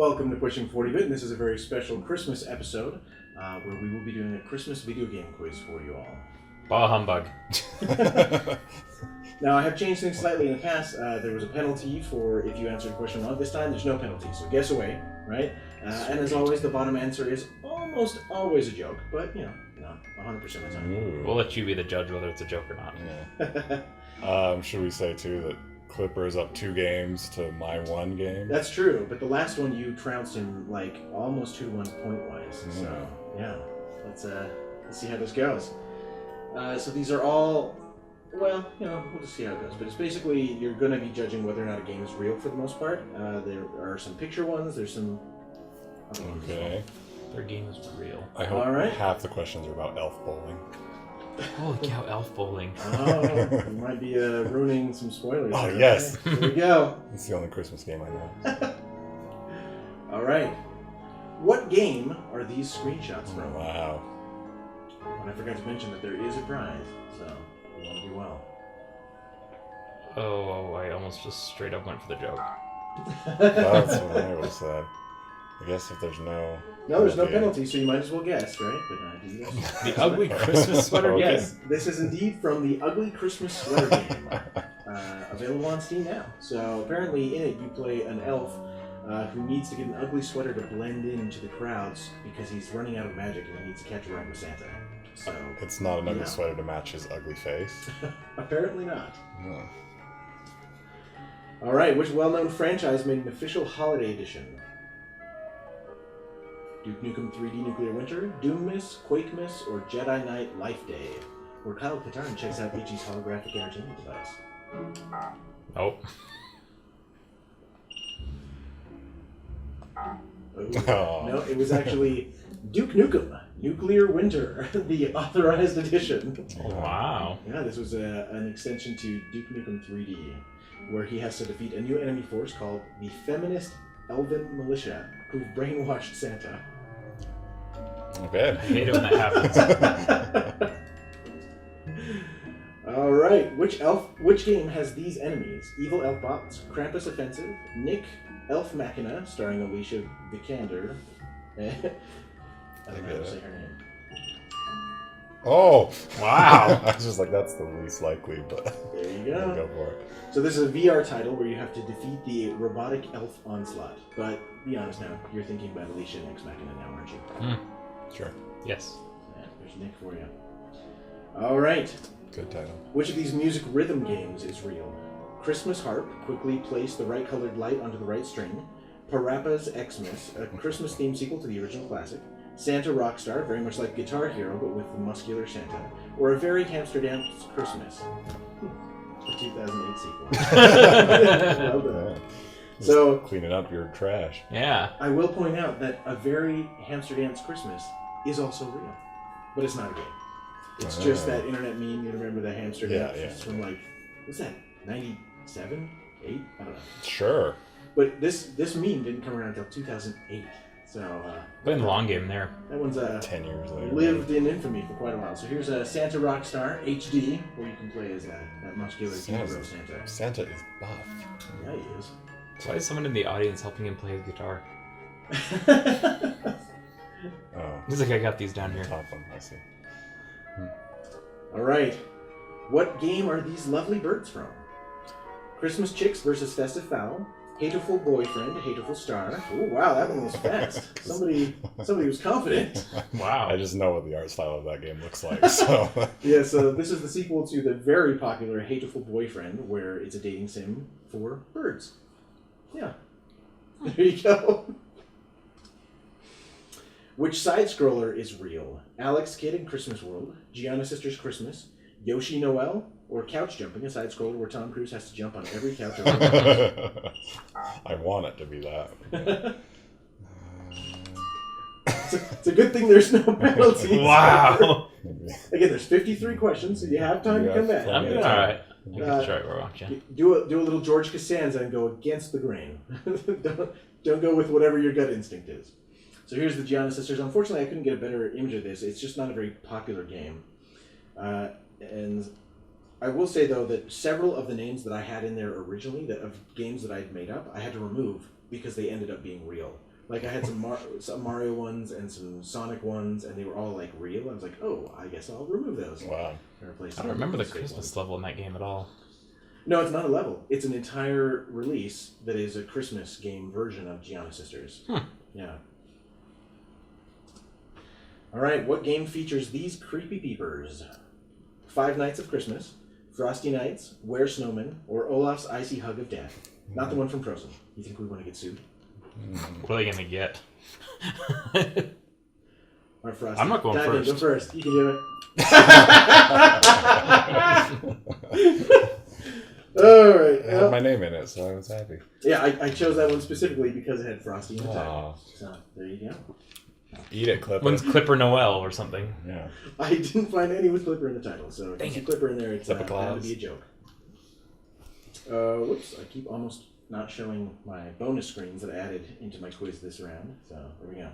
Welcome to Pushing 40-Bit, and this is a very special Christmas episode where we will be doing a Christmas video game quiz for you all. Bah humbug. Now, I have changed things slightly in the past. There was a penalty for if you answered a question wrong. This time, there's no penalty, so guess away, right? And as always, the bottom answer is almost always a joke, but, you know, not 100% of the time. We'll let you be the judge whether it's a joke or not. Yeah. Should we say, too, that Clipper's up 2 games to my 1 game? That's true, but the last one you trounced him like almost 2-1 point-wise. So, yeah, let's see how this goes. So these are all, well, you know, we'll just see how it goes. But it's basically, you're going to be judging whether or not a game is real for the most part. There are some picture ones, there's some other ones as well. Okay. Their game is real. I hope Alright. half the questions are about elf bowling. Holy cow, elf bowling. Oh, you might be ruining some spoilers. Oh, there, yes. okay? Here we go. It's the only Christmas game I know. All right. What game are these screenshots from? Wow. And I forgot to mention that there is a prize, so you want to do well. Oh, I almost just straight up went for the joke. That's what I would have said. I guess if there's no... No, there's no penalty, so you might as well guess, right? But do you guess? The ugly Christmas sweater Okay. Yes, this is indeed from the Ugly Christmas Sweater game, available on Steam now. So apparently in it you play an elf who needs to get an ugly sweater to blend into the crowds because he's running out of magic and he needs to catch a ride with Santa. So It's not an ugly yeah. sweater to match his ugly face. Apparently not. Hmm. All right, which well-known franchise made an official holiday edition? Duke Nukem 3D Nuclear Winter, Doommas, Quakemas, or Jedi Knight Life Day? Where Kyle Katarn checks out Ichi's holographic entertainment device. Oh. Oh. No, it was actually Duke Nukem Nuclear Winter, the authorized edition. Wow. Yeah, this was an extension to Duke Nukem 3D, where he has to defeat a new enemy force called the Feminist Elven Militia, who've brainwashed Santa. Okay. I hate it when that happens. All right, which game has these enemies? Evil Elf Bots, Krampus Offensive, Nick, Elf Machina, starring Alicia Vikander. I don't know how to say her name. Oh! Wow. I was just like, that's the least likely, but... There you Go go. for it. So this is a VR title where you have to defeat the robotic elf onslaught. But be honest now, you're thinking about Alicia and Ex Machina now, aren't you? Sure. Yes. Yeah, there's Nick for you. All right. Good title. Which of these music rhythm games is real? Christmas Harp, quickly place the right colored light onto the right string. Parappa's Xmas, a Christmas themed sequel to the original classic. Santa Rockstar, very much like Guitar Hero, but with the muscular Santa. Or A Very Hamster Dance Christmas. The 2008 sequel. Well done. Yeah. So, Cleaning up your trash. Yeah. I will point out that A Very Hamster Dance Christmas is also real. But it's not a game. It's just that internet meme, you remember the hamster dance? Yeah. It's from like, what's that, 97? 8? I don't know. Sure. But this meme didn't come around until 2008. So, Playing the long game there. that one's 10 years later. lived in infamy for quite a while. So here's a Santa Rockstar HD, where you can play as that muscular hero Santa. Santa is buff. Yeah, he is. Why is someone in the audience helping him play his guitar? Oh. He's like, I got these down here. Top one, I see. All right. What game are these lovely birds from? Christmas Chicks versus Festive Fowl. Hateful Boyfriend, Hateful Star. Oh wow, that one was fast. Somebody was confident. Wow. I just know what the art style of that game looks like, so... Yeah, so this is the sequel to the very popular Hateful Boyfriend, where it's a dating sim for birds. Yeah. There you go. Which side-scroller is real? Alex Kidd in Christmas World, Gianna Sisters Christmas, Yoshi Noel, or Couch Jumping, a side-scroller where Tom Cruise has to jump on every couch. I want it to be that. It's a good thing there's no penalties. Wow. Again, there's 53 questions, so you have time to come back. I'm doing alright. I can try we're watching. Do a little George Costanza and go against the grain. don't go with whatever your gut instinct is. So here's the Gianna Sisters. Unfortunately, I couldn't get a better image of this. It's just not a very popular game. And I will say, though, that several of the names that I had in there originally, of games that I had made up, I had to remove because they ended up being real. Like I had some Mario ones and some Sonic ones, and they were all like real. I was like, oh, I guess I'll remove those. Wow. I don't remember the Christmas level in that game at all. No, it's not a level. It's an entire release that is a Christmas game version of Gianna Sisters. Yeah. All right, what game features these creepy peepers? Five Nights of Christmas, Frosty Nights, Where Snowman, or Olaf's Icy Hug of Death? Not the one from Frozen. You think we want to get sued? What are they gonna get? Or Frosty? I'm not going Dive first. In, go first. You can do it. All right. It had my name in it, so I was happy. Yeah, I chose that one specifically because it had Frosty in the title. So there you go. Eat it, Clipper. One's Clipper Noel or something. Yeah. I didn't find any with Clipper in the title, so if you see Clipper in there, it's bound to be a joke. Whoops, I keep almost not showing my bonus screens that I added into my quiz this round, so there we go.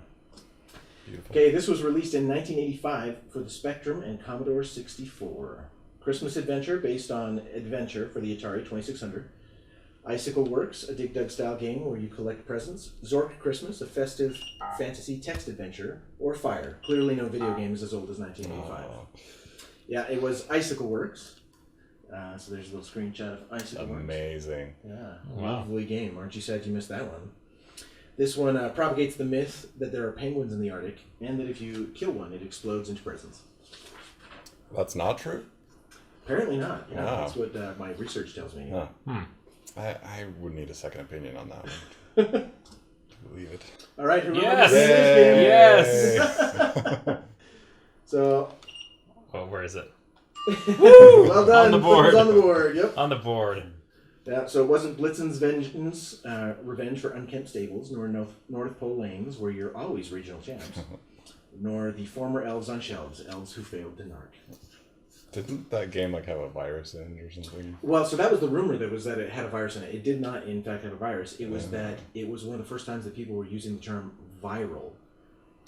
Beautiful. Okay, this was released in 1985 for the Spectrum and Commodore 64. Christmas adventure based on Adventure for the Atari 2600. Icicle Works, a Dig Dug style game where you collect presents. Zork Christmas, a festive fantasy text adventure. Or Fire. Clearly no video games as old as 1985. Yeah, it was Icicle Works. So there's a little screenshot of Icicle Works. Amazing. Yeah, Wow. lovely game. Aren't you sad you missed that one? This one propagates the myth that there are penguins in the Arctic, and that if you kill one, it explodes into presents. That's not true? Apparently not. Yeah, Wow. that's what my research tells me. Huh. Hmm. I would need a second opinion on that one. Believe it. All right, who Yes! remembers this game? Yes! So, Oh, where is it? woo! Well done. On the board. It was on the board. Yep. On the board. Yeah, so it wasn't Blitzen's Vengeance, Revenge for Unkempt Stables, nor North Pole Lanes, where you're always regional champs, nor the former Elves on Shelves, elves who failed to narc. Didn't that game like have a virus in it or something? Well, so that was the rumor that it had a virus in it. It did not, in fact, have a virus. It was that it was one of the first times that people were using the term viral.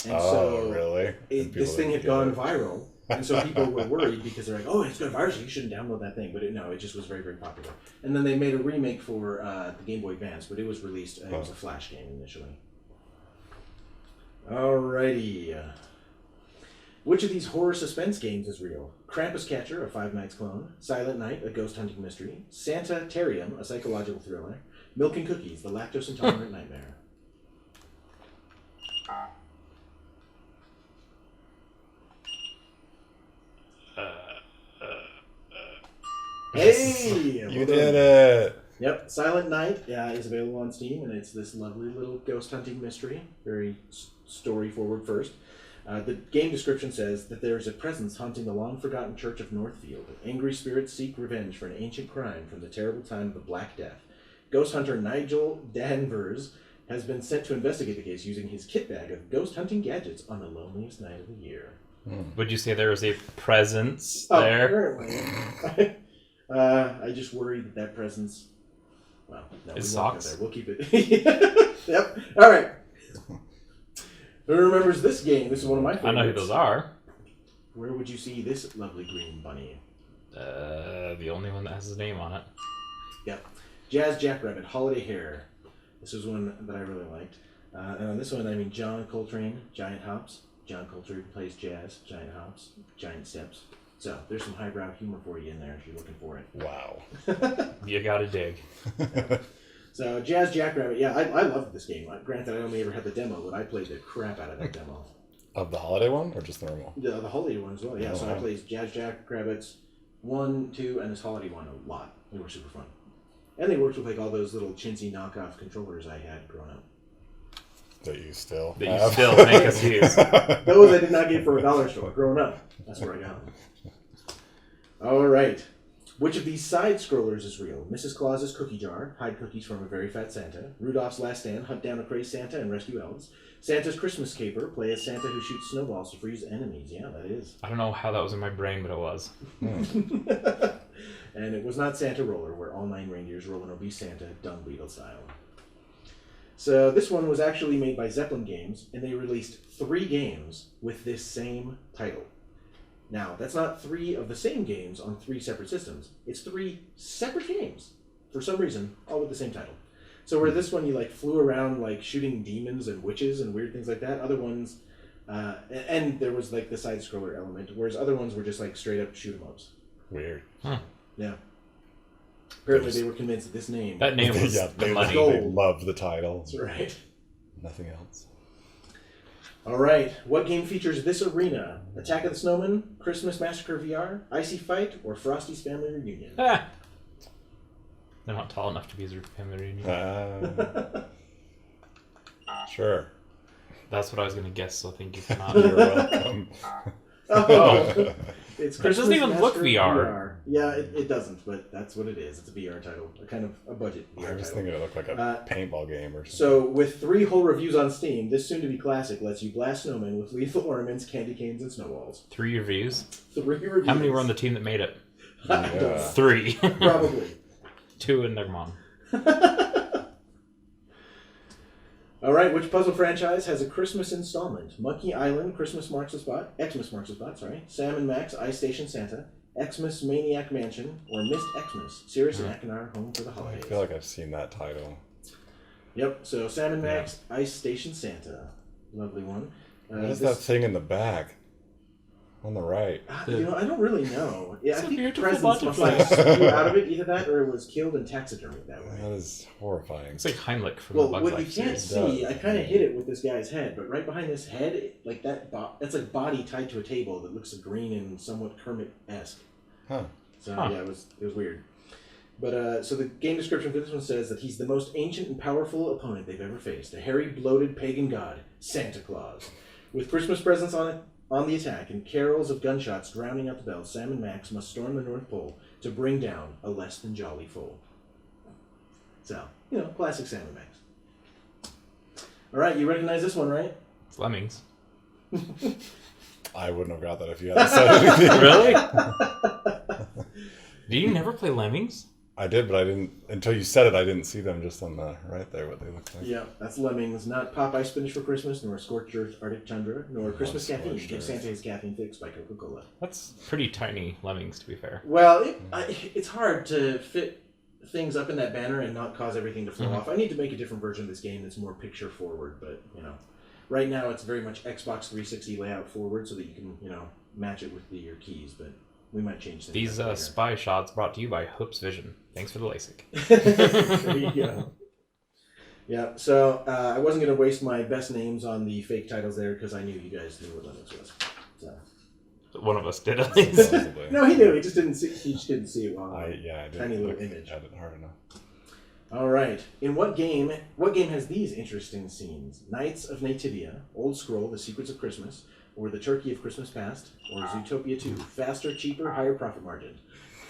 And Really? This thing had gone viral, and so people were worried because they're like, "Oh, it's got a virus. You shouldn't download that thing." But it just was very, very popular. And then they made a remake for the Game Boy Advance, but it was released. It was a Flash game initially. Alrighty. Which of these horror suspense games is real? Krampus Catcher, a Five Nights clone. Silent Night, a ghost hunting mystery. Sanitarium, a psychological thriller. Milk and Cookies, the lactose intolerant nightmare. Hey! You did it! Yep, Silent Night is available on Steam, and it's this lovely little ghost hunting mystery. Very story forward first. The game description says that there is a presence haunting the long-forgotten church of Northfield. Angry spirits seek revenge for an ancient crime from the terrible time of the Black Death. Ghost hunter Nigel Danvers has been sent to investigate the case using his kit bag of ghost hunting gadgets on the loneliest night of the year. Would you say there was a presence there? Apparently. I just worry that presence... Well, no, His we won't go socks? there. We'll keep it... Yep. All right. Who remembers this game? This is one of my favorites. I know who those are. Where would you see this lovely green bunny? The only one that has his name on it. Yep. Jazz Jackrabbit, Holiday Hair. This was one that I really liked. And on this one, I mean John Coltrane, Giant Hops. John Coltrane plays jazz, Giant Hops, Giant Steps. So there's some highbrow humor for you in there if you're looking for it. Wow. You gotta dig. So Jazz Jackrabbit, yeah, I loved this game. Granted, I only ever had the demo, but I played the crap out of that demo. Of the holiday one, or just the normal? The holiday one as well, yeah. Oh, So wow. I played Jazz Jackrabbits 1, 2, and this holiday one a lot. They were super fun. And they worked with like all those little chintzy knockoff controllers I had growing up. That you still That you have? still make us use. Those I did not get for a dollar store growing up. That's where I got them. All right. Which of these side scrollers is real? Mrs. Claus's Cookie Jar, hide cookies from a very fat Santa. Rudolph's Last Stand, hunt down a crazy Santa and rescue elves. Santa's Christmas Caper, play as Santa who shoots snowballs to freeze enemies. Yeah, that is. I don't know how that was in my brain, but it was. And it was not Santa Roller, where all 9 reindeers roll an obese Santa, dung beetle style. So this one was actually made by Zeppelin Games, and they released 3 games with this same title. Now, that's not 3 of the same games on 3 separate systems. It's 3 separate games, for some reason, all with the same title. So where this one you like flew around like shooting demons and witches and weird things like that. Other ones, and there was like the side scroller element, whereas other ones were just like straight up shoot 'em ups. Weird. Huh. Yeah. Apparently they were convinced that this name. That name was they money. love the title. That's right. Nothing else. All right. What game features this arena? Attack of the Snowman, Christmas Massacre VR, Icy Fight, or Frosty's Family Reunion? Ah. They're not tall enough to be a family reunion. Sure. That's what I was going to guess, so thank you for not. You're welcome. Oh. It's It doesn't even look Massacre VR. Yeah, it doesn't, but that's what it is. It's a VR title, a kind of a budget VR I was title. thinking it looked like a paintball game or something. So, with 3 whole reviews on Steam, this soon-to-be classic lets you blast snowmen with lethal ornaments, candy canes, and snowballs. 3 reviews? 3 reviews. How many were on the team that made it? I don't know. 3. Probably. 2 and their mom. All right, which puzzle franchise has a Christmas installment? Monkey Island, Xmas Marks the Spot, Sam and Max, Ice Station Santa, Xmas Maniac Mansion, or Missed Xmas, Cirrus and Achenar Home for the I Holidays. feel like I've seen that title. Yep, so Sam and Max, Ice Station Santa. Lovely one. What is that thing in the back? On the right. You know, I don't really know. Yeah, It's I a think beautiful presents must butterfly. like spew out of it, either that or it was killed and taxidermied that way. That is horrifying. It's like Heimlich from Well, the Bugs what you Life can't series. see, I kind of hit it with this guy's head, but right behind this head, like that's like body tied to a table that looks green and somewhat Kermit-esque. Huh. So yeah, it was weird. But so the game description for this one says that he's the most ancient and powerful opponent they've ever faced, a hairy, bloated pagan god, Santa Claus, with Christmas presents on the attack and carols of gunshots drowning out the bells. Sam and Max must storm the North Pole to bring down a less than jolly foe. So, you know, classic Sam and Max. All right, you recognize this one, right? It's Lemmings. I wouldn't have got that if you hadn't said anything. Really? Do you never play Lemmings? I did, but I didn't. Until you said it, I didn't see them just on the right there, what they look like. Yeah, that's Lemmings. Not Popeye Spinach for Christmas, nor Scorched Earth Arctic Tundra, nor Christmas Caffeine. Scorched Give Earth. Santa his caffeine fix by Coca-Cola. That's pretty tiny Lemmings, to be fair. Well, it's hard to fit things up in that banner and not cause everything to flow off. I need to make a different version of this game that's more picture forward, but, you know. Right now it's very much Xbox 360 layout forward so that you can, you know, match it with your keys, but we might change things. These spy shots brought to you by Hope's Vision. Thanks for the LASIK. There you go. Yeah, so I wasn't going to waste my best names on the fake titles there because I knew you guys knew what Lemmings was. So. One of us did at least. Supposedly. No, he knew. He just didn't see. He just didn't see it well. I didn't Tiny little look image. at it hard enough. All right. In what game? What game has these interesting scenes? Knights of Nativia, Old Scroll: The Secrets of Christmas, or The Turkey of Christmas Past, or Zootopia 2: Faster, Cheaper, Higher Profit Margin.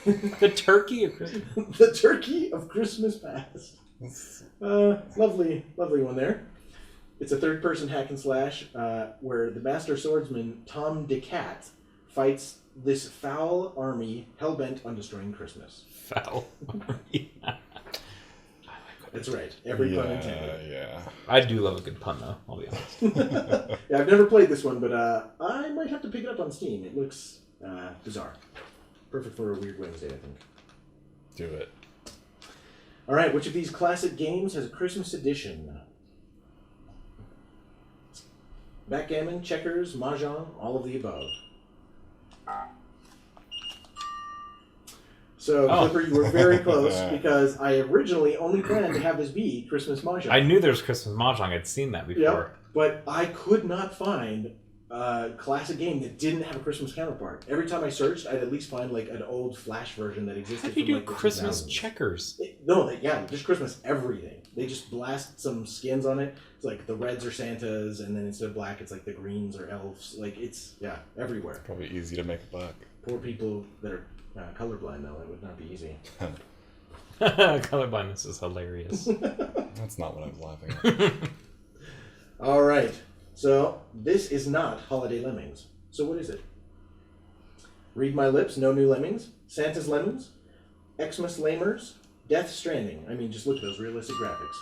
The Turkey of Christmas. The Turkey of Christmas Past. Lovely one there. It's a third-person hack and slash where the master swordsman Tom DeCat fights this foul army hell-bent on destroying Christmas. Foul. That's right. Every pun intended. Yeah. I do love a good pun, though. I'll be honest. Yeah, I've never played this one, but I might have to pick it up on Steam. It looks bizarre. Perfect for a weird Wednesday, I think. Do it. All right, which of these classic games has a Christmas edition? Backgammon, checkers, mahjong, all of the above. So, Clipper, you were very close because I originally only planned to have this be Christmas mahjong. I knew there was Christmas Mahjong. I'd seen that before. Yep, but I could not find a classic game that didn't have a Christmas counterpart. Every time I searched, I'd at least find like an old Flash version that existed. How do you from, do like, the Christmas 2000s. checkers? Just Christmas everything. They just blast some skins on it. It's like the reds are Santas, and then instead of black, it's like the greens are elves. Like it's everywhere. Probably easy to make a buck. Poor people that are colorblind, though, it would not be easy. Colorblindness is hilarious. That's not what I was laughing at. All right. So this is not Holiday Lemmings. So what is it? Read My Lips, No New Lemmings, Santa's Lemons, Xmas Lamers, Death Stranding. I mean, just look at those realistic graphics.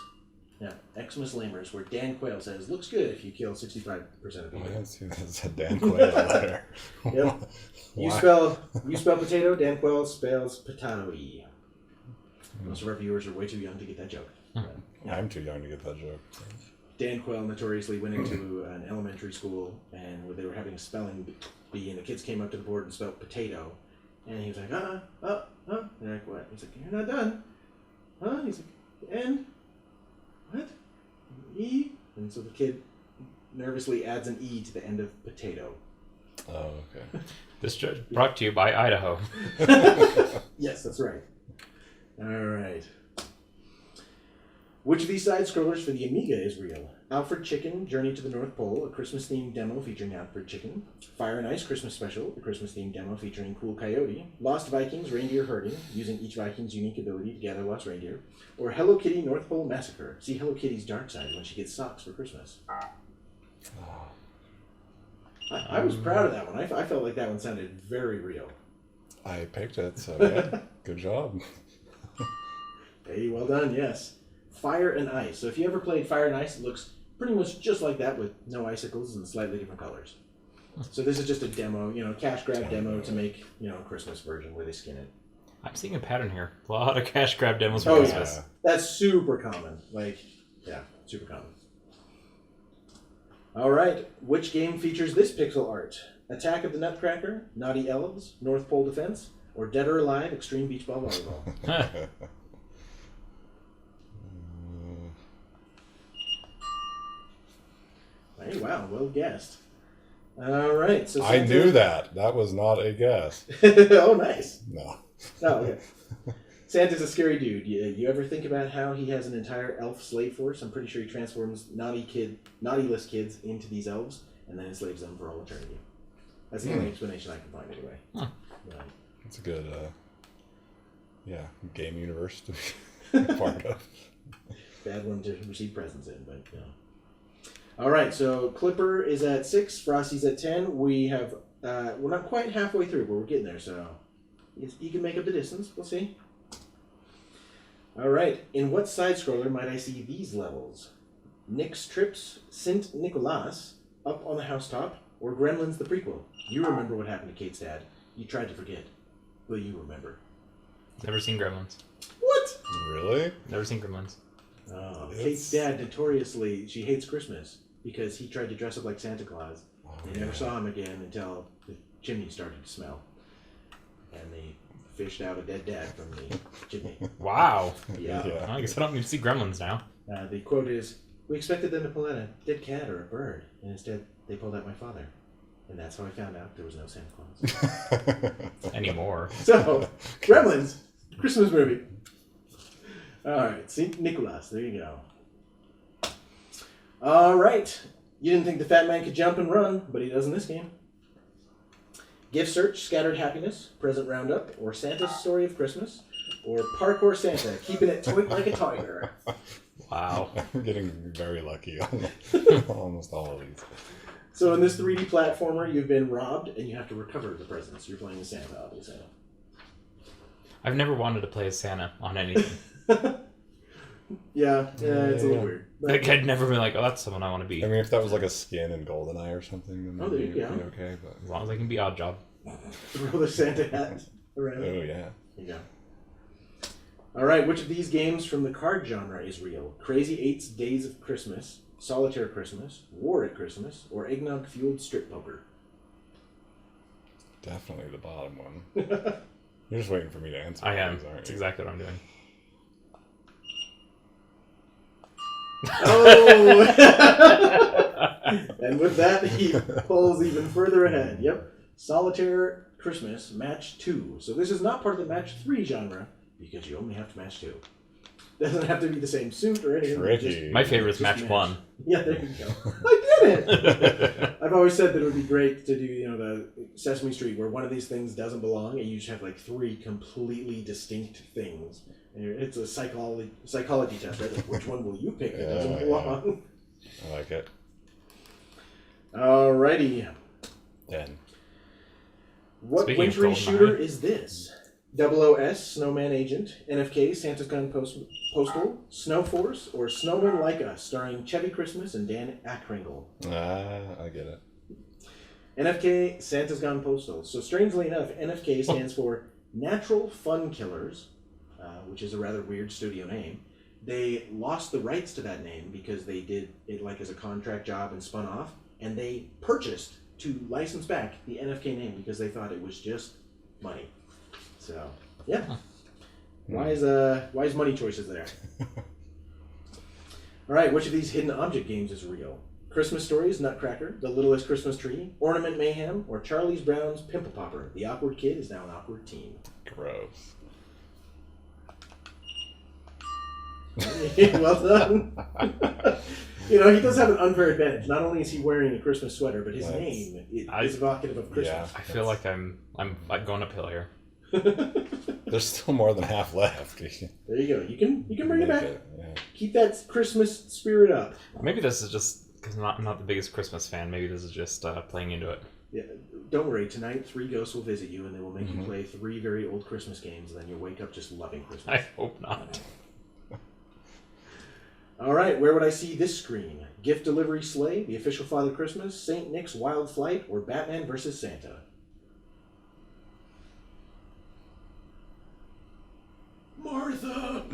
Yeah, Xmas Lamers, where Dan Quayle says, looks good if you kill 65% of I people. didn't see that as a Dan Quayle letter. Yep. You Why? spell potato, Dan Quayle spells potato-y. Most of our viewers are way too young to get that joke. I'm too young to get that joke. Dan Quayle notoriously went into an elementary school, and where they were having a spelling bee, and the kids came up to the board and spelled potato, and he was like, and they're like, what? He's like, you're not done. He's like, and what? E? And so the kid nervously adds an E to the end of potato. Oh, okay. This judge brought to you by Idaho. Yes, that's right. All right. Which of these side-scrollers for the Amiga is real? Alfred Chicken, Journey to the North Pole, a Christmas-themed demo featuring Alfred Chicken. Fire and Ice Christmas Special, a Christmas-themed demo featuring Cool Coyote. Lost Vikings, Reindeer Herding, using each Viking's unique ability to gather lost reindeer. Or Hello Kitty, North Pole Massacre. See Hello Kitty's dark side when she gets socks for Christmas. I was proud of that one. I felt like that one sounded very real. I picked it, so yeah, good job. Hey, well done, yes. Fire and Ice. So if you ever played Fire and Ice, it looks pretty much just like that with no icicles and slightly different colors. So this is just a demo, cash grab demo to make, a Christmas version where they skin it. I'm seeing a pattern here. A lot of cash grab demos for Oh, Christmas. yeah. That's super common. Super common. All right. Which game features this pixel art? Attack of the Nutcracker, Naughty Elves, North Pole Defense, or Dead or Alive Extreme Beach Ball Volleyball? Hey, wow, well guessed. All right, so I knew that. That was not a guess. Oh, nice. No. Oh, okay. Santa's a scary dude. You ever think about how he has an entire elf slave force? I'm pretty sure he transforms naughty-list kids into these elves and then enslaves them for all eternity. That's the only explanation I can find anyway. Huh. That's a good, game universe to be part of. Bad one to receive presents in, but All right, so Clipper is at 6, Frosty's at 10. We're not quite halfway through, but we're getting there, so you can make up the distance. We'll see. All right, in what side-scroller might I see these levels? Nick's Trips, Saint Nicholas, Up on the Housetop, or Gremlins the prequel? You remember what happened to Kate's dad. You tried to forget. Will you remember? Never seen Gremlins. What? Really? Never seen Gremlins. Oh, Kate's dad notoriously, she hates Christmas because he tried to dress up like Santa Claus. They never saw him again until the chimney started to smell. And they fished out a dead dad from the chimney. Wow. Yeah. Well, I guess I don't need to see Gremlins now. The quote is, "We expected them to pull out a dead cat or a bird, and instead they pulled out my father. And that's how I found out there was no Santa Claus." Anymore. So, Gremlins, Christmas movie. All right, St. Nicholas, there you go. All right, you didn't think the fat man could jump and run, but he does in this game. Gift Search, Scattered Happiness, Present Roundup, or Santa's Story of Christmas, or Parkour Santa, Keeping It Toy Like a Tiger. Wow. I'm getting very lucky on almost all of these. So in this 3D platformer, you've been robbed, and you have to recover the presents. You're playing as Santa, obviously. I've never wanted to play as Santa on anything. Yeah, it's a little weird. But, Like, I'd never been like, oh, that's someone I want to be. I mean, if that was like a skin in GoldenEye or something, then Oh, there you maybe go. it'd be okay. But As long as I can be Oddjob. throw the Santa hat around. oh yeah, There you go. All right, which of these games from the card genre is real? Crazy 8's Days of Christmas, Solitaire Christmas, War at Christmas, or Eggnog-Fueled Strip Poker? definitely the bottom one. You're just waiting for me to answer. I am. these, aren't That's you? exactly what I'm doing. Oh! And with that, he pulls even further ahead. Yep. Solitaire Christmas, Match 2. So this is not part of the Match 3 genre, because you only have to match 2. Doesn't have to be the same suit or anything. Tricky. My favorite is Just Match 1. Yeah, there you go. I did it! I've always said that it would be great to do, the Sesame Street, where one of these things doesn't belong, and you just have like 3 completely distinct things. And it's a psychology test, right? Like, which one will you pick that doesn't Yeah. belong? I like it. Alrighty. 10. What Speaking of wintry GoldenEye. shooter is this? 00S, Snowman Agent, NFK, Santa's Gun Postal, Snow Force, or Snowman Like Us, starring Chevy Christmas and Dan Ackringle. I get it. NFK, Santa's Gone Postal. So strangely enough, NFK stands for Natural Fun Killers, which is a rather weird studio name. They lost the rights to that name because they did it like as a contract job and spun off, and they purchased to license back the NFK name because they thought it was just money. So yeah, wise money choices there. All right, which of these hidden object games is real? Christmas Stories, Nutcracker, The Littlest Christmas Tree, Ornament Mayhem, or Charlie Brown's Pimple Popper? The awkward kid is now an awkward teen. Gross. Well done. You know, he does have an unfair advantage. Not only is he wearing a Christmas sweater, but his name is evocative of Christmas. Yeah, I feel like I'm going uphill here. There's still more than half left. There you go. You can bring it back. Yeah. Keep that Christmas spirit up. Maybe this is just because I'm not the biggest Christmas fan. Maybe this is just playing into it. Yeah, don't worry. Tonight, 3 ghosts will visit you, and they will make you play 3 very old Christmas games, and then you'll wake up just loving Christmas. I hope not. All right, where would I see this screen? Gift Delivery Sleigh, The Official Father Christmas, St. Nick's Wild Flight, or Batman vs. Santa? Martha!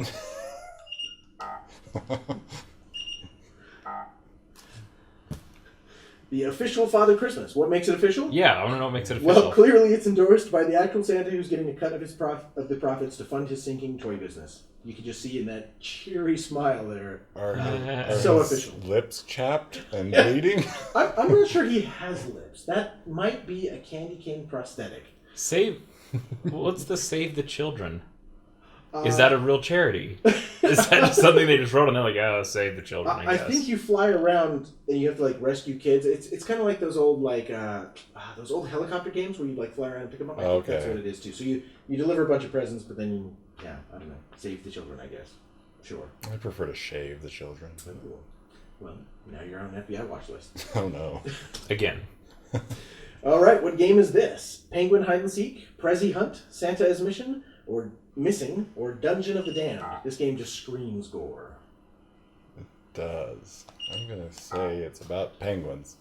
The Official Father Christmas. What makes it official? Yeah, I want to know what makes it official. Well, clearly it's endorsed by the actual Santa who's getting a cut of the profits to fund his sinking toy business. You can just see in that cheery smile there. Are So his official. lips chapped and bleeding? I'm not sure he has lips. That might be a candy cane prosthetic. What's the Save the Children? Is that a real charity? Is that just something they just wrote and they're like, oh, save the children, I guess. I think you fly around and you have to like rescue kids. It's kind of like those old those old helicopter games where you like fly around and pick them up. I think that's what it is too. So you deliver a bunch of presents, but then you I don't know, save the children, I guess. Sure. I prefer to shave the children. Cool. Well, now you're on an FBI watch list. Oh no. Again. All right, what game is this? Penguin Hide and Seek, Prezi Hunt, Santa as Mission, or Missing, or Dungeon of the Damned? This game just screams gore. It does. I'm gonna say it's about penguins.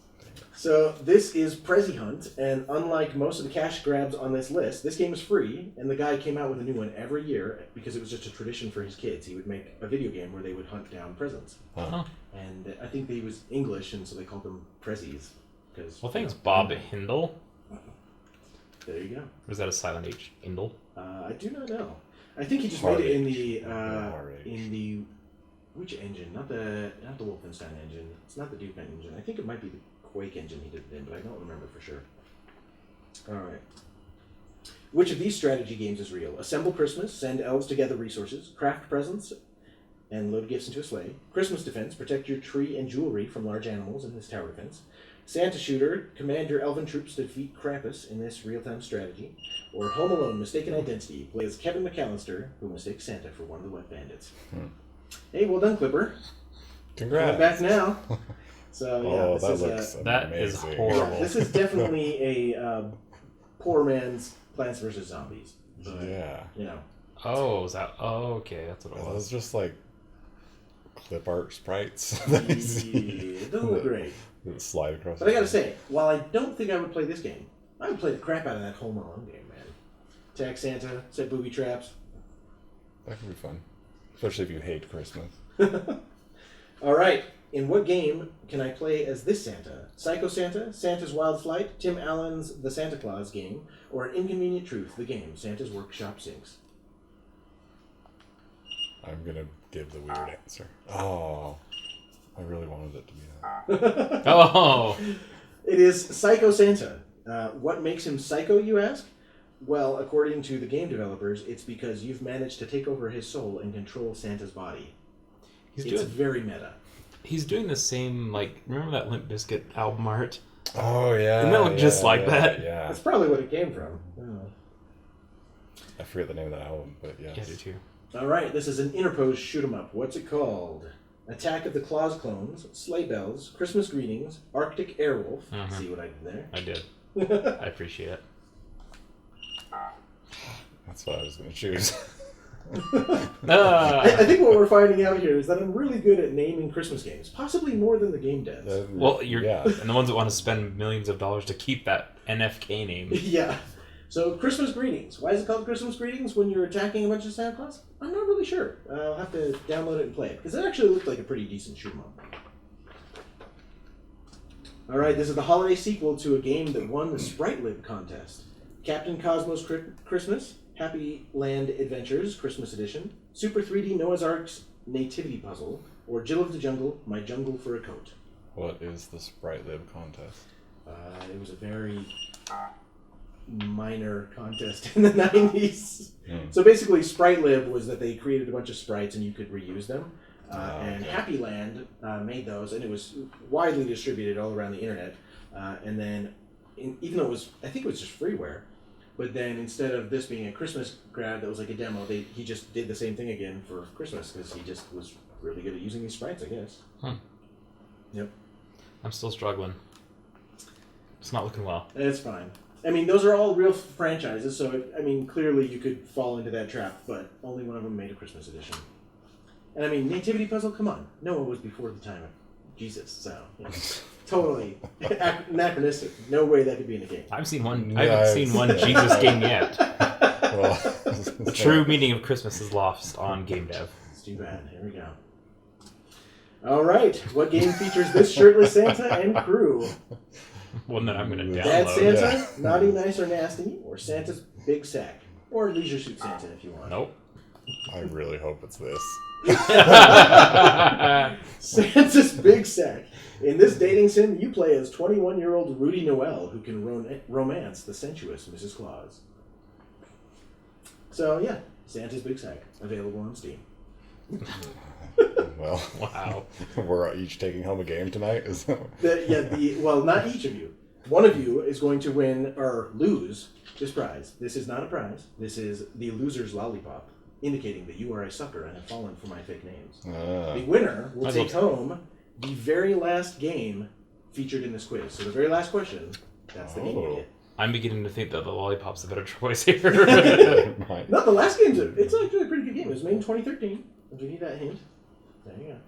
So this is Prezi Hunt, and unlike most of the cash grabs on this list, this game is free, and the guy came out with a new one every year because it was just a tradition for his kids. He would make a video game where they would hunt down presents. Huh. And I think he was English, and so they called them Prezzies. Well, thanks, Bob Hindle. There you go. Or is that a silent H? Hindle? I do not know. I think he just made it in the which engine? Not the Wolfenstein engine. It's not the Duke engine. I think it might be the Quake engine he did it in, but I don't remember for sure. All right. Which of these strategy games is real? Assemble Christmas, send elves to gather resources, craft presents, and load gifts into a sleigh. Christmas Defense, protect your tree and jewelry from large animals in this tower defense. Santa Shooter, command your elven troops to defeat Krampus in this real-time strategy. Or Home Alone, Mistaken Identity, play as Kevin McAllister, who mistakes Santa for one of the wet bandits. Hey, well done, Clipper. Congrats. Coming back now. So yeah, that is horrible. This is definitely a poor man's Plants vs. Zombies. But, yeah. You know. Oh, is that? Oh, okay, that's what it It was. was just like clip art sprites. It doesn't look great. Slide across. But I gotta say, while I don't think I would play this game, I would play the crap out of that Home Alone game, man. Attack Santa, set booby traps. That could be fun, especially if you hate Christmas. All right. In what game can I play as this Santa? Psycho Santa, Santa's Wild Flight, Tim Allen's The Santa Claus game, or An Inconvenient Truth, the game, Santa's Workshop Sinks? I'm gonna give the weird answer. Oh, I really wanted it to be that. Oh! It is Psycho Santa. What makes him psycho, you ask? Well, according to the game developers, it's because you've managed to take over his soul and control Santa's body. It's very meta. He's doing the same, like, remember that Limp Bizkit album art? Oh, yeah. Didn't that look just like that? Yeah. That's probably what it came from. Oh. I forget the name of the album, but yes. Yeah, I do too. All right, this is an interposed shoot 'em up. What's it called? Attack of the Claus Clones, Sleigh Bells, Christmas Greetings, Arctic Airwolf. See what I did there? I did. I appreciate it. That's what I was going to choose. I think what we're finding out here is that I'm really good at naming Christmas games, possibly more than the game does. Well, and the ones that want to spend millions of dollars to keep that NFK name. Yeah. So, Christmas greetings. Why is it called Christmas greetings when you're attacking a bunch of Santa Claus? I'm not really sure. I'll have to download it and play it, because it actually looked like a pretty decent shoot 'em up. Alright, this is the holiday sequel to a game that won the Sprite Lib contest. Captain Cosmos Christmas, Happy Land Adventures Christmas Edition, Super 3D Noah's Ark's Nativity Puzzle, or Jill of the Jungle, My Jungle for a Coat. What is the Sprite Lib contest? It was a very minor contest in the 90s. So basically, Sprite Lib was that they created a bunch of sprites and you could reuse them. And Happy Land made those, and it was widely distributed all around the internet. And then, even though I think it was just freeware, but then instead of this being a Christmas grab that was like a demo, he just did the same thing again for Christmas because he just was really good at using these sprites, I guess. Yep. I'm still struggling. It's not looking well. It's fine. I mean, those are all real franchises, so, clearly you could fall into that trap, but only one of them made a Christmas edition. And Nativity Puzzle, come on. Noah was before the time of Jesus, so, totally anachronistic. No way that could be in a game. I haven't seen one Jesus game yet. Well, The true meaning of Christmas is lost on game dev. It's too bad. Here we go. All right. What game features this shirtless Santa and crew? One that I'm going to Bad download. Santa, Naughty, Nice, or Nasty, or Santa's Big Sack, or Leisure Suit Santa if you want. Nope. I really hope it's this. Santa's Big Sack. In this dating sim, you play as 21-year-old Rudy Noel, who can romance the sensuous Mrs. Claus. So, yeah, Santa's Big Sack, available on Steam. Well, Wow. We're each taking home a game tonight? Well, not each of you. One of you is going to win, or lose, this prize. This is not a prize. This is the loser's Lollypop, indicating that you are a sucker and have fallen for my fake names. The winner will take home the very last game featured in this quiz. So the very last question, that's the game you get. I'm beginning to think that the Lollipop's a better choice here. No, the last game's it's actually a pretty good game. It was made in 2013. I'll give you that hint. There you go.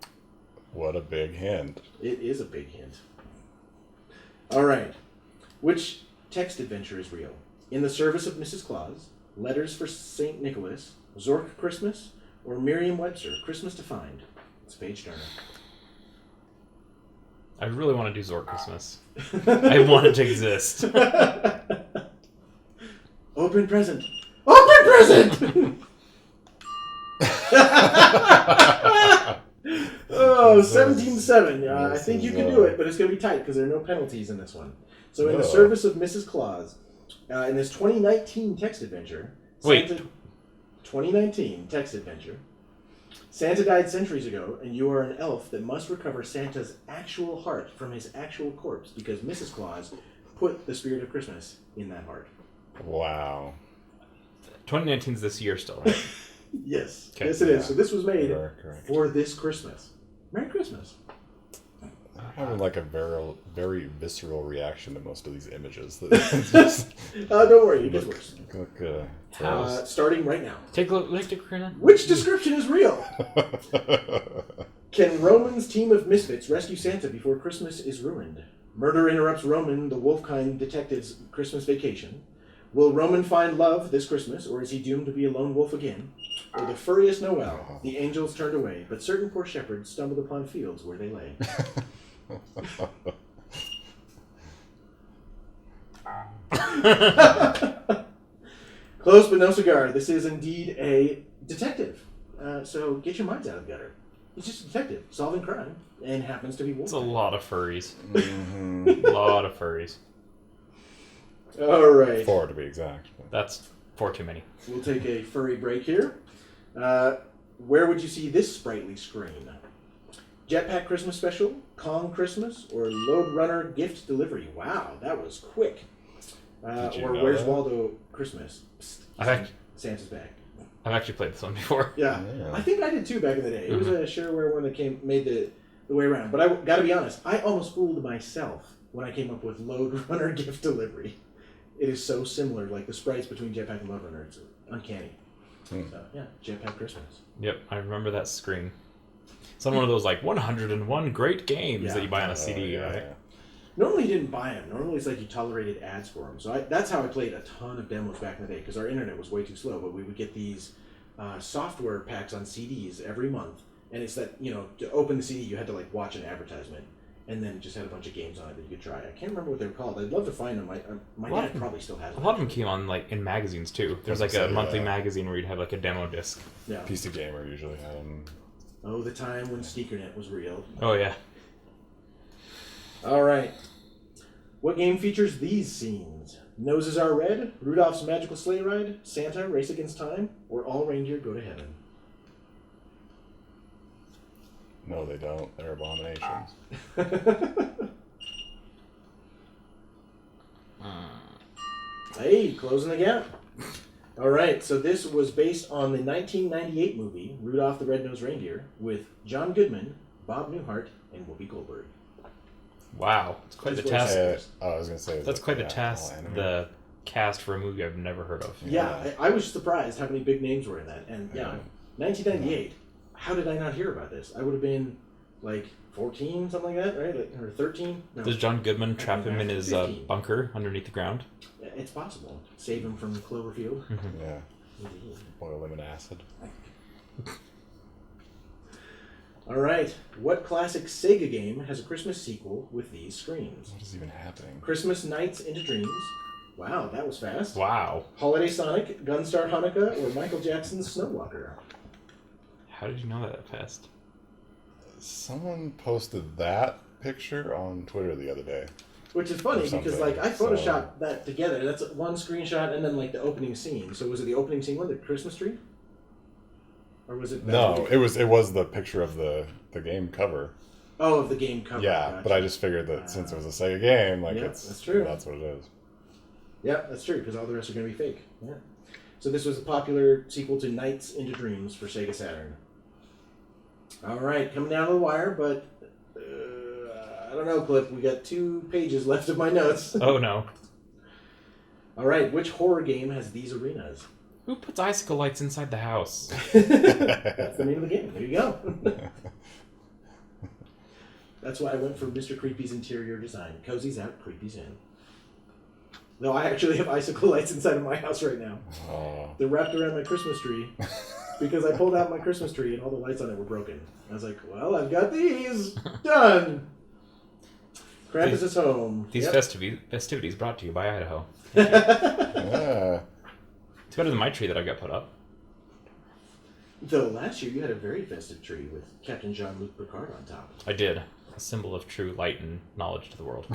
What a big hint. It is a big hint. All right. Which text adventure is real? In the Service of Mrs. Claus, Letters for St. Nicholas, Zork Christmas, or Merriam-Webster, Christmas to Find? It's Paige Turner. I really want to do Zork Christmas. I want it to exist. Open present. Open present! Oh, 17-7. I think you can do it, but it's going to be tight because there are no penalties in this one. So in the Service of Mrs. Claus, in this 2019 text adventure... 2019 text adventure. Santa died centuries ago, and you are an elf that must recover Santa's actual heart from his actual corpse because Mrs. Claus put the spirit of Christmas in that heart. Wow. 2019's this year still, right? Yes. Okay. Yes, it is. So this was made Correct. for this Christmas. Merry Christmas. I'm having like a very visceral reaction to most of these images. That Don't worry, it gets worse. Starting right now. Take a look at Karina. Which description is real? Can Roman's team of misfits rescue Santa before Christmas is ruined? Murder interrupts Roman, the Wolfkind detective's Christmas vacation. Will Roman find love this Christmas, or is he doomed to be a lone wolf again? Or the furriest Noel, the angels turned away, but certain poor shepherds stumbled upon fields where they lay. Close but no cigar. This is indeed a detective. So get your minds out of the gutter. He's just a detective solving crime and happens to be wolf. It's a lot of furries. A lot of furries. All right. 4 to be exact. That's 4 too many. We'll take a furry break here. Where would you see this sprightly screen? Jetpack Christmas Special, Kong Christmas, or Load Runner Gift Delivery? Wow, that was quick. Or Where's Waldo Christmas? Psst, Santa's back. I've actually played this one before. Yeah, I think I did too back in the day. It was a shareware one that made the way around. But I got to be honest, I almost fooled myself when I came up with Load Runner Gift Delivery. It is so similar, like the sprites between Jetpack and Load Runner. It's uncanny. So, yeah, Jetpack Christmas. Yep, I remember that screen. It's on one of those like 101 great games that you buy on a CD, right? Normally you didn't buy them. Normally it's like you tolerated ads for them. So that's how I played a ton of demos back in the day, because our internet was way too slow. But we would get these software packs on CDs every month, and it's that, you know, to open the CD you had to like watch an advertisement, and then it just had a bunch of games on it that you could try. I can't remember what they were called. I'd love to find them. My dad probably still has them. A lot of them came on like in magazines too. There's like a monthly magazine where you'd have like a demo disc. Yeah. PC Gamer usually had them. Oh, the time when SneakerNet was real. Oh yeah. All right. What game features these scenes? Noses Are Red, Rudolph's Magical Sleigh Ride, Santa Race Against Time, or All Reindeer Go to Heaven? No, they don't. They're abominations. Hey, closing the gap. All right, so this was based on the 1998 movie Rudolph the Red-Nosed Reindeer with John Goodman, Bob Newhart, and Whoopi Goldberg. Wow, it's quite the task. I was gonna say that's quite the task. The cast for a movie I've never heard of. Yeah, I was surprised how many big names were in that. And yeah, 1998. How did I not hear about this? I would have been like 14, something like that, right? Like, or 13? No. Does John Goodman trap him in his bunker underneath the ground? It's possible. Save him from Cloverfield. Yeah. Boil him in acid. All right. What classic Sega game has a Christmas sequel with these screens? What is even happening? Christmas Nights into Dreams. Wow, that was fast. Wow. Holiday Sonic, Gunstar Hanukkah, or Michael Jackson's Snowwalker? How did you know that fast? Someone posted that picture on Twitter the other day. Which is funny because, like, I photoshopped that together. That's one screenshot and then, like, the opening scene. So was it the opening scene with the Christmas tree? Or was it... No, it was the picture of the game cover. Oh, of the game cover. Yeah, gotcha. but I just figured that since it was a Sega game, like, that's true. That's what it is. Yeah, that's true, because all the rest are going to be fake. Yeah. So this was a popular sequel to Nights into Dreams for Sega Saturn. All right, coming down to the wire, but I don't know, Cliff. We got 2 pages left of my notes. Oh, no. All right, which horror game has these arenas? Who puts icicle lights inside the house? That's the name of the game. There you go. That's why I went for Mr. Creepy's interior design. Cozy's out, creepy's in. No, I actually have icicle lights inside of my house right now. Oh. They're wrapped around my Christmas tree because I pulled out my Christmas tree and all the lights on it were broken. I was like, well, I've got these. Done. Krampus is home. These festivities brought to you by Idaho. Yeah. It's better than my tree that I got put up. Though last year you had a very festive tree with Captain Jean-Luc Picard on top. I did. A symbol of true light and knowledge to the world.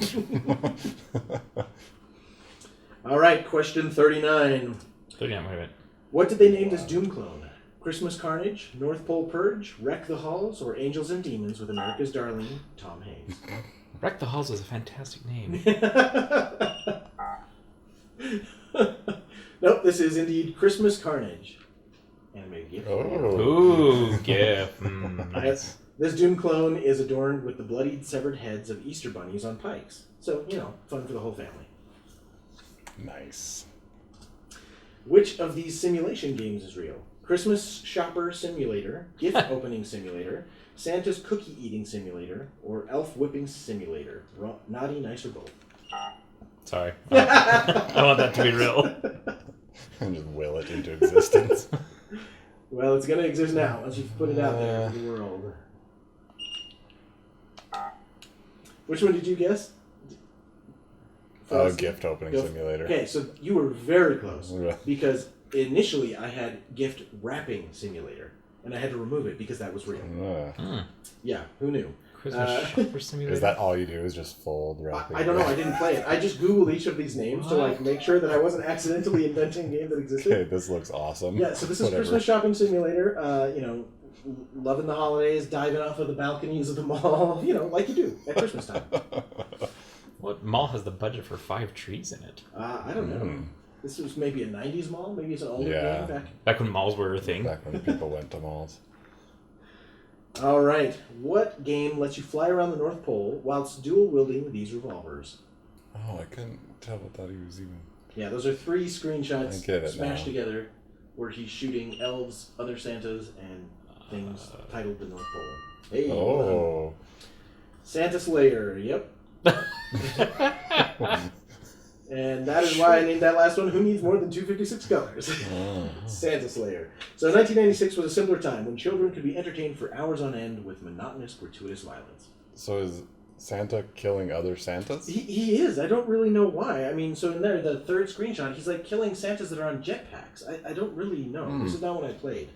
All right, question 39. 39, wait a minute. What did they name this Doom clone? Christmas Carnage, North Pole Purge, Wreck the Halls, or Angels and Demons with America's Darling, Tom Hanks? Wreck the Halls is a fantastic name. Nope, this is indeed Christmas Carnage. Animated GIF. Oh. Ooh, GIF. Nice. This Doom clone is adorned with the bloodied, severed heads of Easter bunnies on pikes. So, you know, fun for the whole family. Nice. Which of these simulation games is real? Christmas Shopper Simulator, Gift Opening Simulator, Santa's Cookie Eating Simulator, or Elf Whipping Simulator? Naughty, nice, or both? Sorry. I want that to be real. And just will it into existence. Well, it's going to exist now once you've put it out there for the world. Which one did you guess? Gift Opening Simulator. Okay, so you were very close. Because initially I had Gift Wrapping Simulator. And I had to remove it because that was real. Yeah, who knew? Christmas Shopper Simulator? Is that all you do is just fold wrapping? I don't know. I didn't play it. I just Googled each of these names to like make sure that I wasn't accidentally inventing a game that existed. Okay, this looks awesome. Yeah, so this is Christmas Shopping Simulator. You know, loving the holidays, diving off of the balconies of the mall. You know, like you do at Christmas time. What mall has the budget for 5 trees in it? I don't know. This was maybe a 90s mall. Maybe it's an older game back when malls were a thing. Back when people went to malls. All right. What game lets you fly around the North Pole whilst dual-wielding these revolvers? Oh, I couldn't tell what that he was even... Yeah, those are 3 screenshots smashed now. together where he's shooting elves, other Santas, and things titled the North Pole. Hey, Oh. Santa Slayer, yep. And that is why I named that last one, Who Needs More Than 256 Colors? Santa Slayer. So 1996 was a simpler time when children could be entertained for hours on end with monotonous, gratuitous violence. So is Santa killing other Santas? He is. I don't really know why. I mean, so in there, the third screenshot, he's like killing Santas that are on jetpacks. I don't really know. This is not what I played.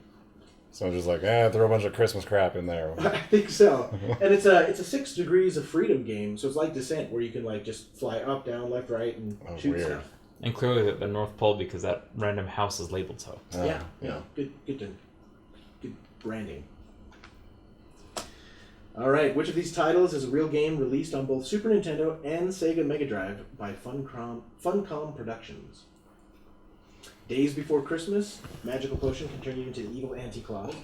So just like, throw a bunch of Christmas crap in there. I think so. And it's a 6 degrees of freedom game, so it's like Descent, where you can like just fly up, down, left, right, and shoot weird stuff. And clearly the North Pole because that random house is labeled so. Yeah. Good branding. All right, which of these titles is a real game released on both Super Nintendo and Sega Mega Drive by Funcom Productions? Days Before Christmas, magical potion can turn you into the evil Anti-Claus.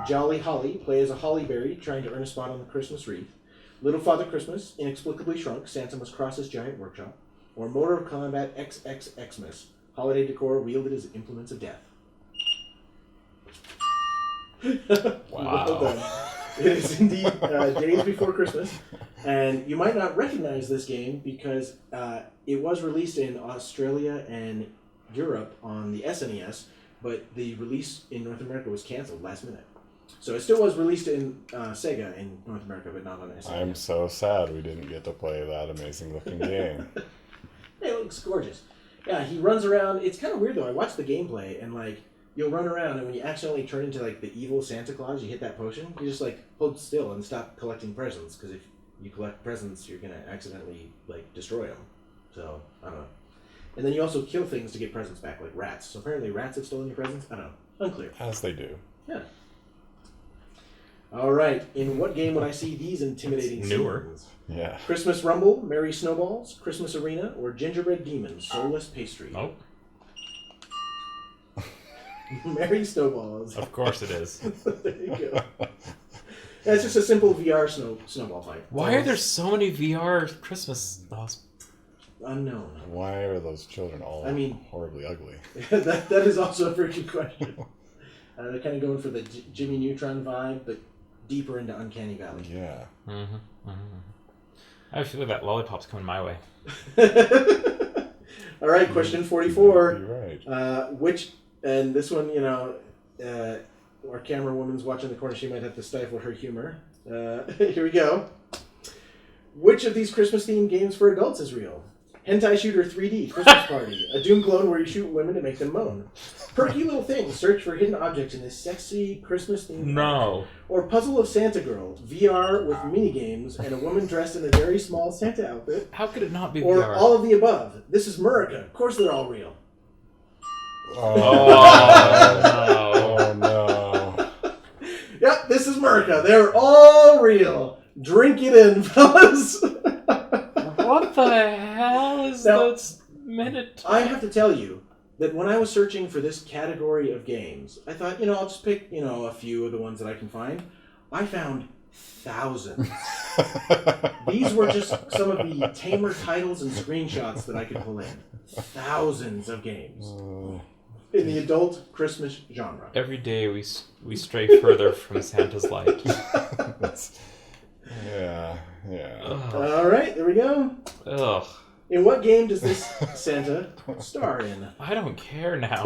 Jolly Holly, play as a hollyberry trying to earn a spot on the Christmas wreath. Little Father Christmas, inexplicably shrunk, Santa must cross his giant workshop. Or Mortal Kombat XX Xmas, holiday decor wielded as implements of death. Wow. Well done. It is indeed Days Before Christmas. And you might not recognize this game because it was released in Australia and Europe on the SNES, but the release in North America was canceled last minute. So it still was released in Sega in North America, but not on SNES. I'm so sad we didn't get to play that amazing looking game. It looks gorgeous. Yeah, he runs around. It's kind of weird though. I watched the gameplay and like you'll run around and when you accidentally turn into like the evil Santa Claus, you hit that potion, you just like hold still and stop collecting presents because if you collect presents, you're gonna accidentally like destroy them. So I don't know. And then you also kill things to get presents back, like rats. So apparently rats have stolen your presents? I don't know. Unclear. As they do. Yeah. All right. In what game would I see these intimidating Newer. scenes? Yeah. Christmas Rumble, Merry Snowballs, Christmas Arena, or Gingerbread Demons, Soulless Pastry? Oh, Merry Snowballs. of course it is. There you go. Yeah, it's just a simple VR snowball fight. Why are there so many VR Christmas? Unknown. Why are those children all horribly ugly? that is also a very good question. They're kind of going for the Jimmy Neutron vibe, but deeper into Uncanny Valley. Yeah. I have a feeling that Lollipop's coming my way. All right, question 44. You're right. And this one, our camera woman's watching the corner, she might have to stifle her humor. Here we go. Which of these Christmas-themed games for adults is real? Hentai Shooter 3D, Christmas Party, a Doom clone where you shoot women to make them moan. Perky Little Things, search for hidden objects in this sexy Christmas-themed No. Or Puzzle of Santa Girl, VR with minigames and a woman dressed in a very small Santa outfit. How could it not be Or VR? all of the above. This is America. Of course they're all real. Oh no. Yep, this is America. They're all real. Drink it in, fellas. What the hell is this minute? I have to tell you that when I was searching for this category of games, I thought, I'll just pick, a few of the ones that I can find. I found thousands. These were just some of the tamer titles and screenshots that I could pull in. Thousands of games in the adult Christmas genre. Every day we stray further from Santa's light. Yeah. All right, there we go. Ugh. In what game does this Santa star in? I don't care now.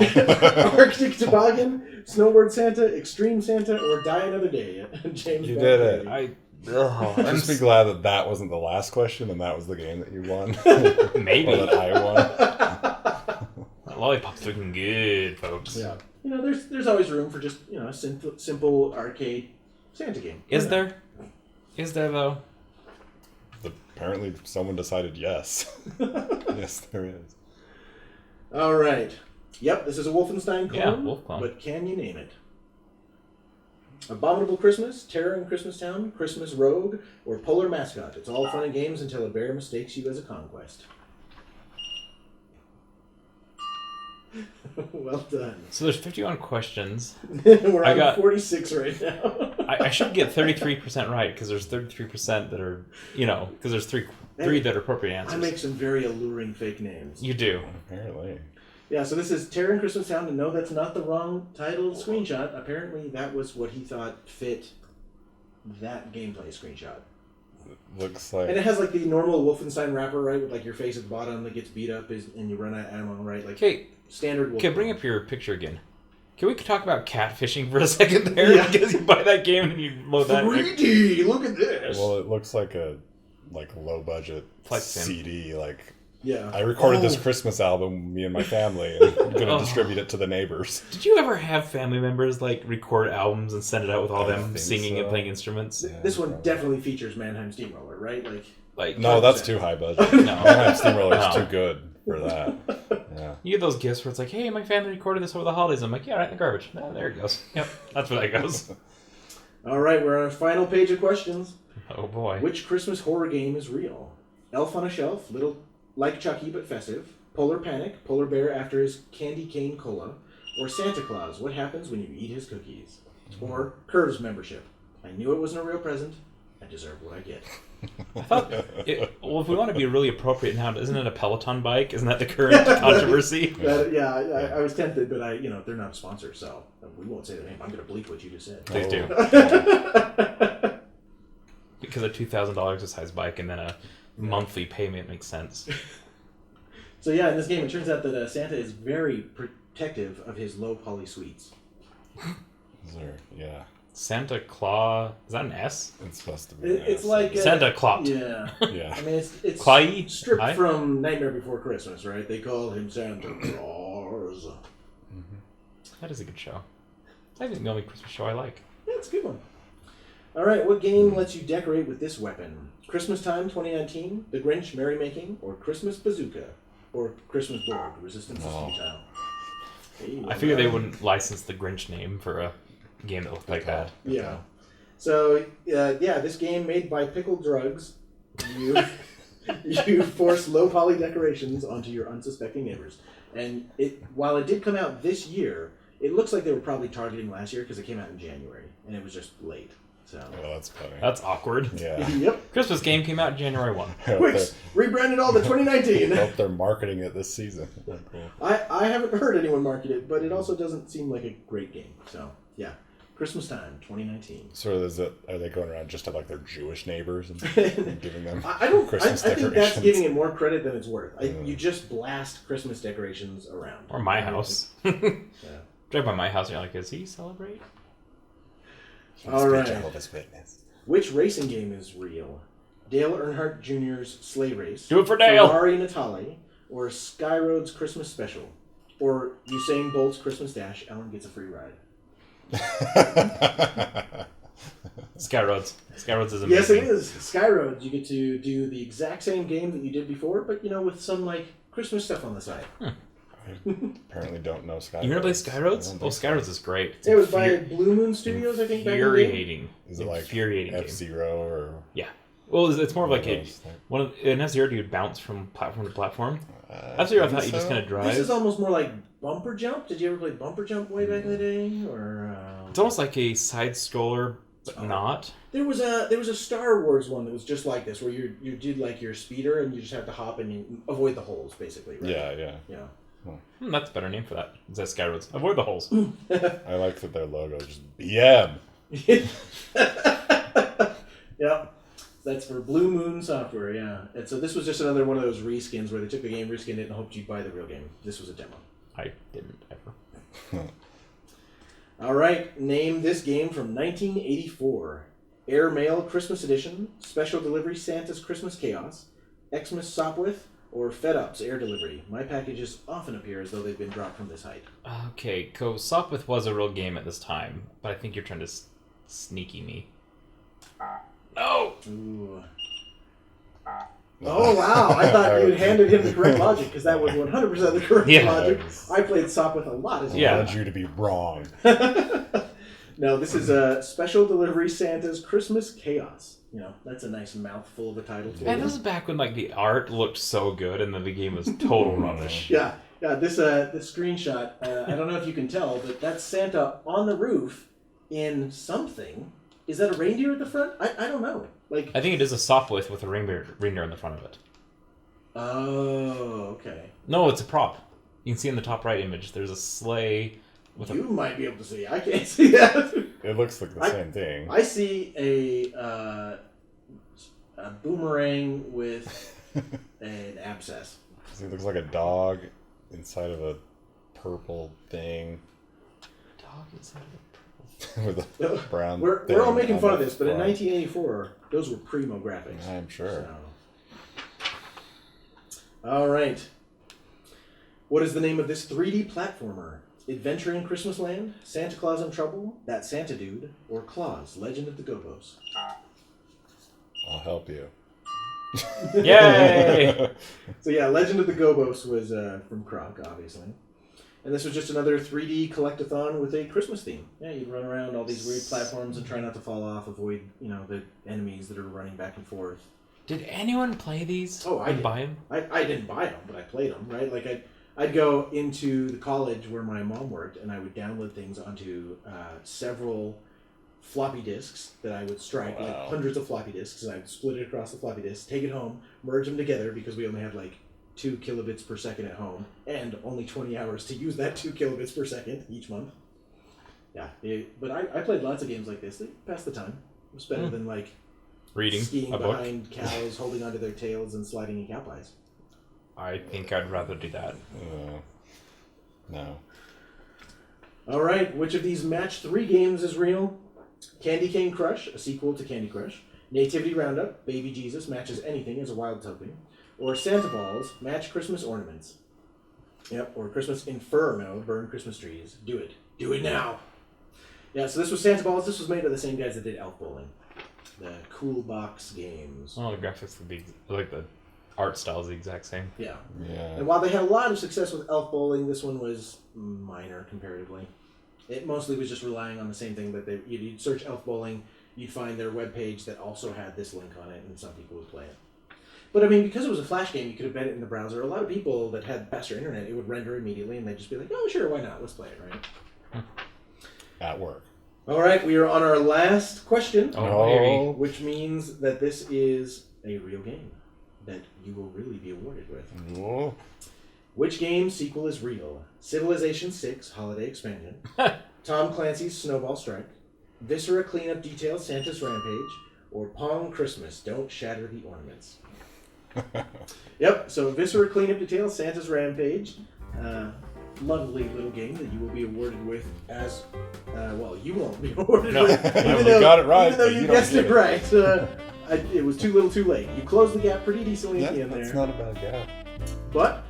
Arctic Toboggan, Snowboard Santa, Extreme Santa, or Die Another Day? James. You did it. I'm Just be glad that that wasn't the last question and that was the game that you won. Maybe. Or that I won. Lollipop's looking good, folks. Yeah. There's always room for just, a simple arcade Santa game. Is there? Is there, though? Apparently someone decided yes. Yes, there is. All right. Yep, this is a Wolfenstein clone. Yeah, Wolf clone. But can you name it? Abominable Christmas, Terror in Christmas Town, Christmas Rogue, or Polar Mascot. It's all fun and games until a bear mistakes you as a conquest. Well done. So there's 51 questions. We're on 46 right now. I should get 33% right because there's 33% that are, because there's three that are appropriate answers. I make some very alluring fake names. You do. Apparently. Yeah, so this is Terror in Christmas Town, and no, that's not the wrong title screenshot. Apparently that was what he thought fit that gameplay screenshot. Looks And it like has like the normal Wolfenstein wrapper, right, with like your face at the bottom that gets beat up and you run out of ammo, right? Like Okay, standard. okay, bring up your picture again. Can we talk about catfishing for a second there? Yeah. Because you buy that game and you load that. 3D. Look at this. well, it looks like a low budget Flight sim. CD. Yeah. I recorded this Christmas album, me and my family, and I'm gonna distribute it to the neighbors. Did you ever have family members like record albums and send it out with all I them think singing so. and playing instruments? Yeah, This one probably. definitely features Mannheim Steamroller, right? Like No, that's too high budget. No. Mannheim Steamroller is No. too good for that. Yeah. You get those gifts where it's like, hey, my family recorded this over the holidays. I'm like, yeah, right in the garbage. Oh, there it goes. Yep, that's where that goes. All right, we're on our final page of questions. Oh boy. Which Christmas horror game is real? Elf on a Shelf, Little Like Chucky but Festive, Polar Panic, Polar Bear after his candy cane cola, or Santa Claus, what happens when you eat his cookies? Or Curves membership. I knew it wasn't a real present. I deserve what I get. I thought, well, if we want to be really appropriate now, isn't it a Peloton bike? Isn't that the current controversy? I was tempted, but they're not a sponsor, so we won't say their name. I'm going to bleep what you just said. Please do. Oh. Because a $2,000 a size bike and then a monthly payment makes sense. So yeah, in this game, it turns out that Santa is very protective of his low poly sweets. Yeah. Santa Claus, is that an S? It's supposed to be. It's like Santa Claus. Yeah. Yeah. I mean, it's Clay? stripped Aye. from Nightmare Before Christmas, right? They call him Santa Claus. That is a good show. I think the only Christmas show I like. Yeah, it's a good one. All right, what game lets you decorate with this weapon? Christmas Time 2019, The Grinch Merrymaking, or Christmas Bazooka, or Christmas Board Resistance is No. Futile. Hey, I figured they wouldn't license the Grinch name for a game that looked like that. Yeah. So, this game made by Pickle Drugs, you force low poly decorations onto your unsuspecting neighbors. And while it did come out this year, it looks like they were probably targeting last year because it came out in January, and it was just late. So. Oh, that's funny. That's awkward. Yeah. Yep. Christmas game came out January 1. Quick, rebranded all the 2019. I hope they're marketing it this season. Cool. I haven't heard anyone market it, but it also doesn't seem like a great game. So, yeah. Christmas Time 2019. So are they going around just to like their Jewish neighbors and giving them I think Christmas that's decorations? giving it more credit than it's worth. You just blast Christmas decorations around. Or my house. Yeah. Drive by my house and you're like, is he celebrate? All right. Jehovah's Witness. Which racing game is real? Dale Earnhardt Jr.'s Sleigh Race. Do it for Dale! Ferrari Natale. Or Skyroad's Christmas Special. Or Usain Bolt's Christmas Dash. Ellen gets a free ride. Skyroads. Skyroads is amazing. Yes, it is. Skyroads. You get to do the exact same game that you did before, but with some Christmas stuff on the side. I apparently don't know Skyroads. You gonna play Skyroads? I don't Oh, think so. Skyroads is great. It's It was by Blue Moon Studios, I think, back in the day. infuriating. Is it like infuriating game. F-Zero or... Yeah. Well, it's more of like one of a those things? one of it has zero to bounce from platform to platform. F-Zero, I thought you just kind of drive. This is almost more like Bumper Jump. Did you ever play Bumper Jump way back in the day? Or It's almost like a side scroller, but not. there was a Star Wars one that was just like this, where you did like your speeder and you just have to hop and you avoid the holes, basically. Right? Yeah. That's a better name for that. It says Skyroads. Avoid the holes. I like that their logo is just BM. Yep. That's for Blue Moon Software, yeah. And so this was just another one of those reskins where they took the game, reskinned it, and hoped you'd buy the real game. This was a demo. I didn't ever. All right, name this game from 1984. Airmail Christmas Edition, Special Delivery Santa's Christmas Chaos, Xmas Sopwith, or Fed Up's Air Delivery. My packages often appear as though they've been dropped from this height. Okay, Sopwith was a real game at this time, but I think you're trying to sneaky me. No! Ooh. Oh, wow. I thought you handed him the correct logic, because that was 100% the correct Yeah. logic. I played Sopwith a lot as I Yeah. wanted you to be wrong. No, this is a Special Delivery Santa's Christmas Chaos. That's a nice mouthful of a title, too. And this is back when the art looked so good and then the game was total rubbish. Yeah, this screenshot, I don't know if you can tell, but that's Santa on the roof in something. Is that a reindeer at the front? I don't know. I think it is a Sopwith with a reindeer in the front of it. Oh, okay. No, it's a prop. You can see in the top right image, there's a sleigh with You might be able to see. I can't see that. It looks like the same thing. I see a a boomerang with an abscess. He looks like a dog inside of a purple thing. Dog inside of a purple. With a brown. We're all making thing fun on of the this, but in front. 1984, those were primo graphics. I'm sure. So. All right. What is the name of this 3D platformer? Adventure in Christmas Land, Santa Claus in Trouble, That Santa Dude, or Claus, Legend of the Gobos? I'll help you. Yay! So yeah, Legend of the Gobos was from Croc, obviously. And this was just another 3D collect-a-thon with a Christmas theme. Yeah, you'd run around all these weird platforms and try not to fall off, avoid, the enemies that are running back and forth. Did anyone play these? Oh, I and did. buy them? I didn't buy them, but I played them, right? Like, I'd go into the college where my mom worked, and I would download things onto several floppy disks that I would strike, like hundreds of floppy disks, and I'd split it across the floppy disks, take it home, merge them together, because we only had, 2 kilobits per second at home, and only 20 hours to use that 2 kilobits per second each month. Yeah, but I played lots of games like this. They passed the time. It was better than, reading skiing a book. behind cows, holding onto their tails, and sliding in cow pies. I think I'd rather do that. No. All right, which of these match 3 games is real? Candy Cane Crush, a sequel to Candy Crush. Nativity Roundup, Baby Jesus matches anything as a wild token. Or Santa Balls, match Christmas ornaments. Yep, or Christmas Inferno, burn Christmas trees. Do it. Do it now. Yeah, so this was Santa Balls. This was made by the same guys that did Elf Bowling. The Cool Box Games. Oh, the graphics would be the art style is the exact same. Yeah. Yeah. And while they had a lot of success with Elf Bowling, this one was minor comparatively. It mostly was just relying on the same thing that you'd search Elf Bowling, you'd find their webpage that also had this link on it, and some people would play it. But I mean, because it was a Flash game, you could embed it in the browser. A lot of people that had faster internet, it would render immediately, and they'd just be like, "Oh, sure, why not? Let's play it, right?" At work. All right, we are on our last question, Oh, which means that this is a real game that you will really be awarded with. Whoa. Which game sequel is real? Civilization 6 Holiday Expansion, Tom Clancy's Snowball Strike, Viscera Cleanup Detail Santa's Rampage, or Pong Christmas Don't Shatter the Ornaments? Yep, so Viscera Cleanup Detail Santa's Rampage, lovely little game that you will be awarded with as, you won't be awarded No. with, You got it right, even though but you you don't guessed get it it. right. It was too little too late. You closed the gap pretty decently at the end That's there. not a bad gap. But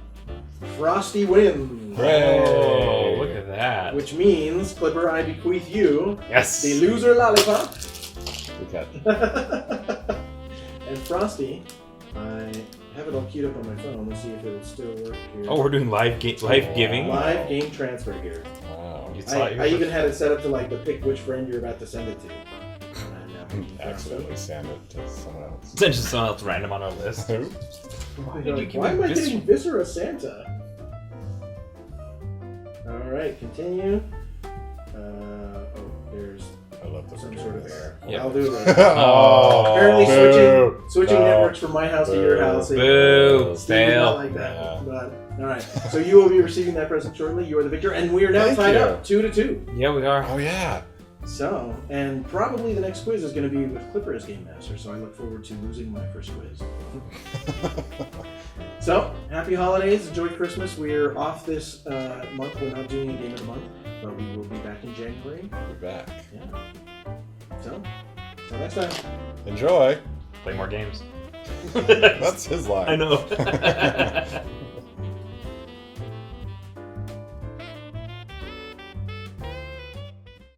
Frosty wins. Hooray. Oh, look at that. Which means, Clipper, I bequeath you Yes. the loser Lollipop. Good catch. And Frosty, I have it all queued up on my phone. Let's see if it'll still work here. Oh, we're doing live giving. Live game transfer here. Wow. You saw I even had it set up to to pick which friend you're about to send it to. And now picking Frosty. Accidentally send it to someone else. Send just someone else random on our list. Who? Why You're did you like, give why me am I this? getting Viscera Santa? Alright, continue. There's I love the some sort of error. Yeah. I'll do it later. Oh, Apparently boo. switching No. networks from my house to your house. Boo. Steve did not Fail. like that. Yeah. But, alright, so you will be receiving that present shortly. You are the victor, and we are now Thank tied you. up 2-2. Yeah, we are. Oh, yeah. So, and probably the next quiz is going to be with Clipper as Game Master, so I look forward to losing my first quiz. So, happy holidays, enjoy Christmas. We're off this month, we're not doing a game of the month, but we will be back in January. We're back. Yeah. So, till next time. Enjoy. Play more games. That's his line. I know.